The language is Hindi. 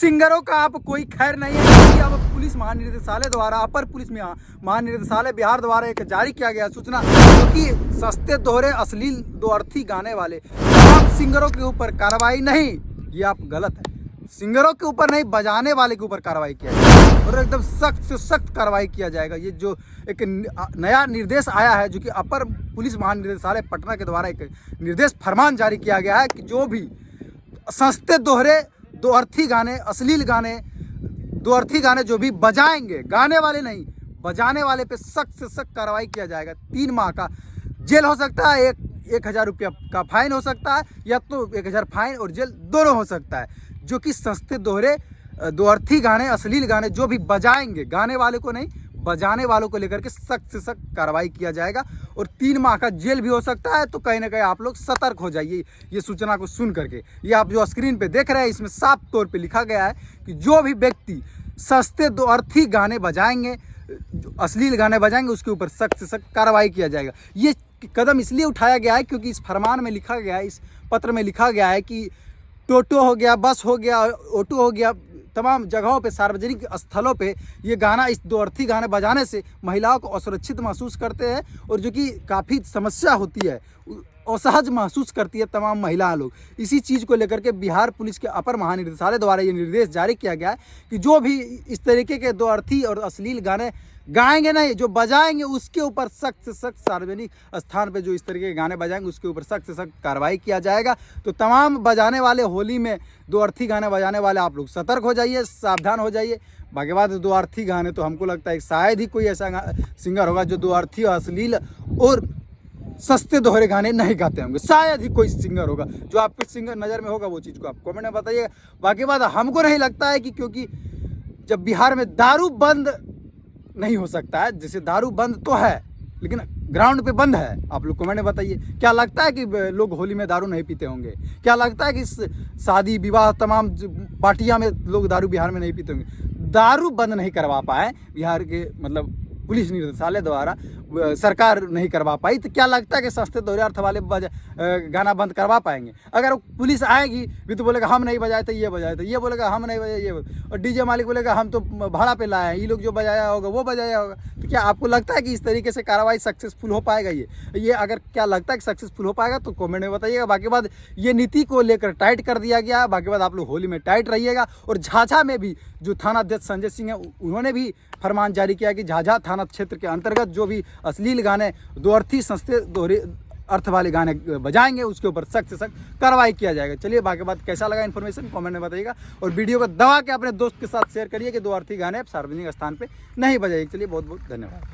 सिंगरों का आप कोई खैर नहीं है, क्योंकि अब पुलिस महानिदेशालय द्वारा अपर पुलिस महानिदेशालय बिहार द्वारा एक जारी किया गया सूचना, क्योंकि सस्ते दोहरे अश्लील दो अर्थी गाने वाले तमाम सिंगरों के ऊपर कार्रवाई नहीं, ये आप गलत है। सिंगरों के ऊपर नहीं, बजाने वाले के ऊपर कार्रवाई किया जाएगा और एकदम सख्त से सख्त कार्रवाई किया जाएगा। ये जो एक नया निर्देश आया है, जो कि अपर पुलिस महानिदेशालय पटना के द्वारा एक निर्देश फरमान जारी किया गया है कि जो भी सस्ते दोहरे दो अर्थी गाने, अश्लील गाने, दो अर्थी गाने जो भी बजाएंगे, गाने वाले नहीं बजाने वाले पे सख्त से सख्त कार्रवाई किया जाएगा। 3 माह का जेल हो सकता है, 1,000 रुपया का फाइन हो सकता है, या तो 1,000 फाइन और जेल दोनों हो सकता है। जो कि सस्ते दोहरे दो अर्थी गाने, अश्लील गाने जो भी बजाएंगे, गाने वाले को नहीं बजाने वालों को लेकर के सख्त से सख्त कार्रवाई किया जाएगा और 3 माह का जेल भी हो सकता है। तो कहीं ना कहीं आप लोग सतर्क हो जाइए ये सूचना को सुन करके। ये आप जो स्क्रीन पे देख रहे हैं, इसमें साफ तौर पे लिखा गया है कि जो भी व्यक्ति सस्ते दो अर्थी गाने बजाएंगे, अश्लील गाने बजाएंगे, उसके ऊपर सख्त से सख्त कार्रवाई किया जाएगा। ये कदम इसलिए उठाया गया है क्योंकि इस फरमान में लिखा गया है, इस पत्र में लिखा गया है कि टोटो हो गया, बस हो गया, ऑटो हो गया, तमाम जगहों पे, सार्वजनिक स्थलों पे ये गाना, इस दो अर्थी गाने बजाने से महिलाओं को असुरक्षित महसूस करते हैं और जो कि काफ़ी समस्या होती है, असहज महसूस करती है तमाम महिला लोग। इसी चीज़ को लेकर के बिहार पुलिस के अपर महानिदेशालय द्वारा ये निर्देश जारी किया गया है कि जो भी इस तरीके के दो अर्थी और अश्लील गाने गाएंगे नहीं, जो बजाएंगे, उसके ऊपर सख्त से सख्त, सार्वजनिक स्थान पे जो इस तरीके के गाने बजाएंगे उसके ऊपर सख्त से सख्त कार्रवाई किया जाएगा। तो तमाम बजाने वाले, होली में दो अर्थी गाने बजाने वाले आप लोग सतर्क हो जाइए, सावधान हो जाइए। बाकी बात दो अर्थी गाने तो हमको लगता है शायद ही कोई ऐसा सिंगर होगा जो दो अर्थी, अश्लील और सस्ते दोहरे गाने नहीं गाते होंगे। शायद ही कोई सिंगर होगा। जो आपके सिंगर नज़र में होगा वो चीज़ को आप कमेंट में बताइएगा। बाकी बात हमको नहीं लगता है कि, क्योंकि जब बिहार में दारू बंद नहीं हो सकता है, जैसे दारू बंद तो है लेकिन ग्राउंड पे बंद है। आप लोग कमेंट में बताइए, क्या लगता है कि लोग होली में दारू नहीं पीते होंगे? क्या लगता है कि शादी विवाह तमाम पार्टियां में लोग दारू बिहार में नहीं पीते होंगे? दारू बंद नहीं करवा पाए बिहार के, मतलब पुलिस निदेशालय द्वारा सरकार नहीं करवा पाई, तो क्या लगता है कि सस्ते दोहरे अर्थ वाले गाना बंद करवा पाएंगे? अगर पुलिस आएगी भी तो बोलेगा हम नहीं बजाए थे, ये बजाए थे, ये बोलेगा हम नहीं बजाए, ये, और डीजे मालिक बोलेगा हम तो भाड़ा पे लाए हैं, ये लोग जो बजाया होगा वो बजाया होगा। तो क्या आपको लगता है कि इस तरीके से कार्रवाई सक्सेसफुल हो पाएगा? ये अगर क्या लगता है कि सक्सेसफुल हो पाएगा तो कमेंट में बताइएगा। बाकी बात ये नीति को लेकर टाइट कर दिया गया है। बाकी बात आप लोग होली में टाइट रहिएगा। और झाझा में भी जो थाना अध्यक्ष संजय सिंह है, उन्होंने भी फरमान जारी किया कि झाझा थाना क्षेत्र के अंतर्गत जो भी अश्लील गाने, दो अर्थी, सस्ते दोहरे अर्थ वाले गाने बजाएंगे उसके ऊपर सख्त से सख्त कार्रवाई किया जाएगा। चलिए, बाकी बात कैसा लगा इन्फॉर्मेशन कमेंट में बताइएगा और वीडियो को दबा के अपने दोस्त के साथ शेयर करिए कि दो अर्थी गाने सार्वजनिक स्थान पे नहीं बजाइए। चलिए, बहुत बहुत धन्यवाद।